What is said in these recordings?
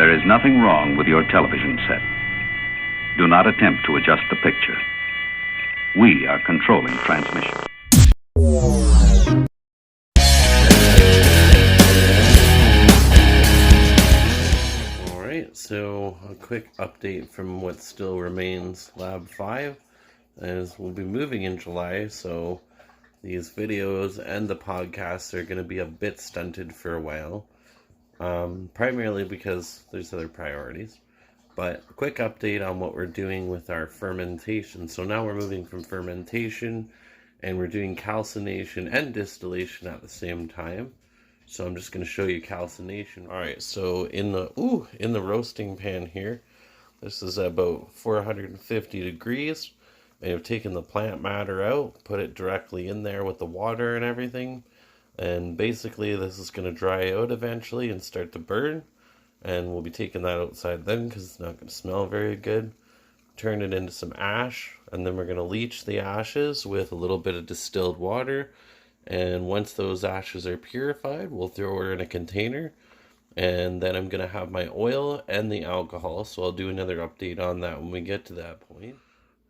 There is nothing wrong with your television set. Do not attempt to adjust the picture. We are controlling transmission. Alright, so a quick update from what still remains Lab 5, as we'll be moving in July, so these videos and the podcasts are going to be a bit stunted for a while, primarily because there's other priorities. But a quick update on what we're doing with our fermentation. So now we're moving from fermentation and we're doing calcination and distillation at the same time. So I'm just going to show you calcination. Alright, so in the roasting pan here, this is about 450 degrees. And I've taken the plant matter out, put it directly in there with the water and everything. And basically this is going to dry out eventually and start to burn. And we'll be taking that outside then because it's not going to smell very good. Turn it into some ash, and then we're going to leach the ashes with a little bit of distilled water. And once those ashes are purified, we'll throw her in a container. And then I'm going to have my oil and the alcohol, so I'll do another update on that when we get to that point.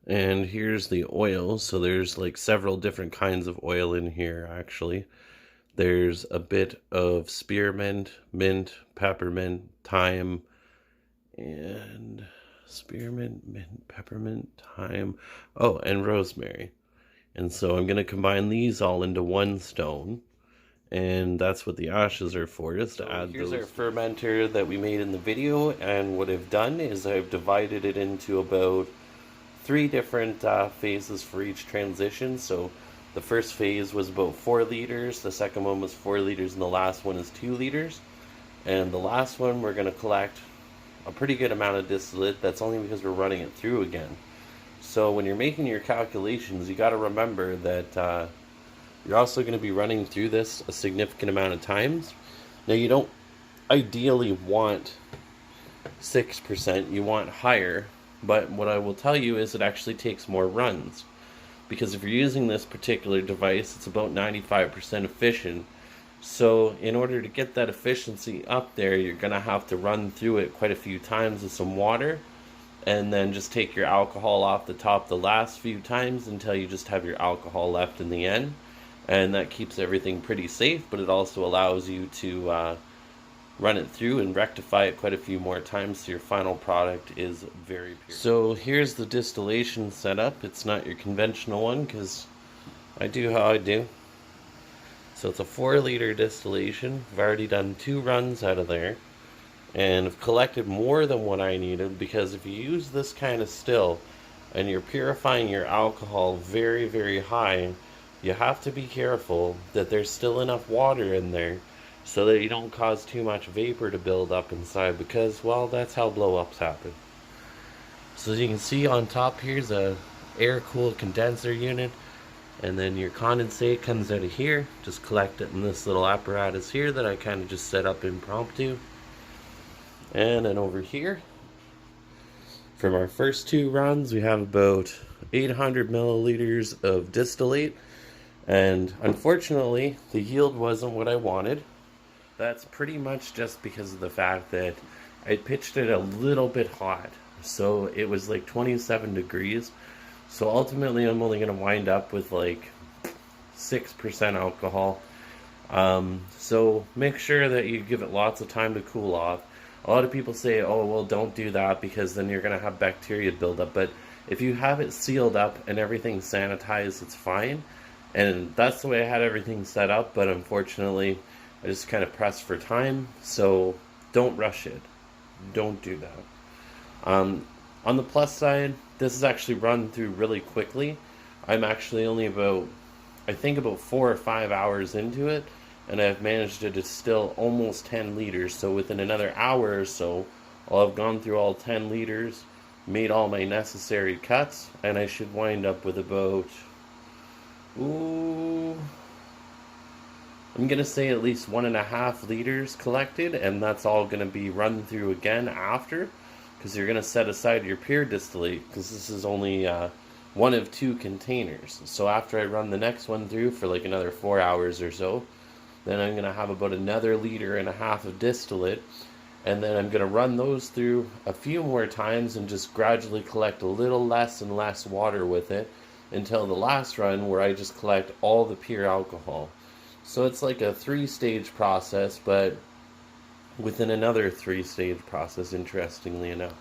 And here's the oil. So there's like several different kinds of oil in here actually. There's a bit of spearmint, mint, peppermint, thyme, and spearmint, mint, peppermint, thyme, and rosemary. And so I'm going to combine these all into one stone, and that's what the ashes are for, is to add those. Here's our fermenter that we made in the video, and what I've done is I've divided it into about 3 different phases for each transition. So the first phase was about 4 liters, the second one was 4 liters, and the last one is 2 liters. And the last one we're going to collect a pretty good amount of distillate. That's only because we're running it through again. So when you're making your calculations, you got to remember that you're also going to be running through this a significant amount of times. Now you don't ideally want 6%, you want higher, but what I will tell you is it actually takes more runs. Because if you're using this particular device, it's about 95% efficient. So in order to get that efficiency up there, you're going to have to run through it quite a few times with some water. And then just take your alcohol off the top the last few times until you just have your alcohol left in the end. And that keeps everything pretty safe, but it also allows you to run it through and rectify it quite a few more times so your final product is very pure. So here's the distillation setup. It's not your conventional one because I do how I do. So it's a 4-liter distillation. I've already done 2 runs out of there, and I've collected more than what I needed, because if you use this kind of still and you're purifying your alcohol very, very high, you have to be careful that there's still enough water in there so that you don't cause too much vapor to build up inside, because, well, that's how blow-ups happen. So as you can see on top, here's a air-cooled condenser unit, and then your condensate comes out of here. Just collect it in this little apparatus here that I kind of just set up impromptu. And then over here, from our first 2 runs, we have about 800 milliliters of distillate, and unfortunately the yield wasn't what I wanted. That's pretty much just because of the fact that I pitched it a little bit hot. So it was like 27 degrees. So ultimately I'm only going to wind up with like 6% alcohol. So make sure that you give it lots of time to cool off. A lot of people say, oh, well, don't do that because then you're going to have bacteria build up. But if you have it sealed up and everything sanitized, it's fine. And that's the way I had everything set up. But unfortunately, I just kind of pressed for time. So don't rush it. Don't do that. On the plus side, this is actually run through really quickly. I'm actually only about 4 or 5 hours into it, and I've managed to distill almost 10 liters. So within another hour or so, I'll have gone through all 10 liters, made all my necessary cuts, and I should wind up with about, I'm going to say at least 1.5 liters collected, and that's all going to be run through again after, because you're going to set aside your pure distillate, because this is only one of 2 containers. So after I run the next one through for like another 4 hours or so, then I'm going to have about another 1.5 liters of distillate, And then I'm going to run those through a few more times and just gradually collect a little less and less water with it until the last run where I just collect all the pure alcohol. So it's like a 3-stage process, but within another 3-stage process, interestingly enough.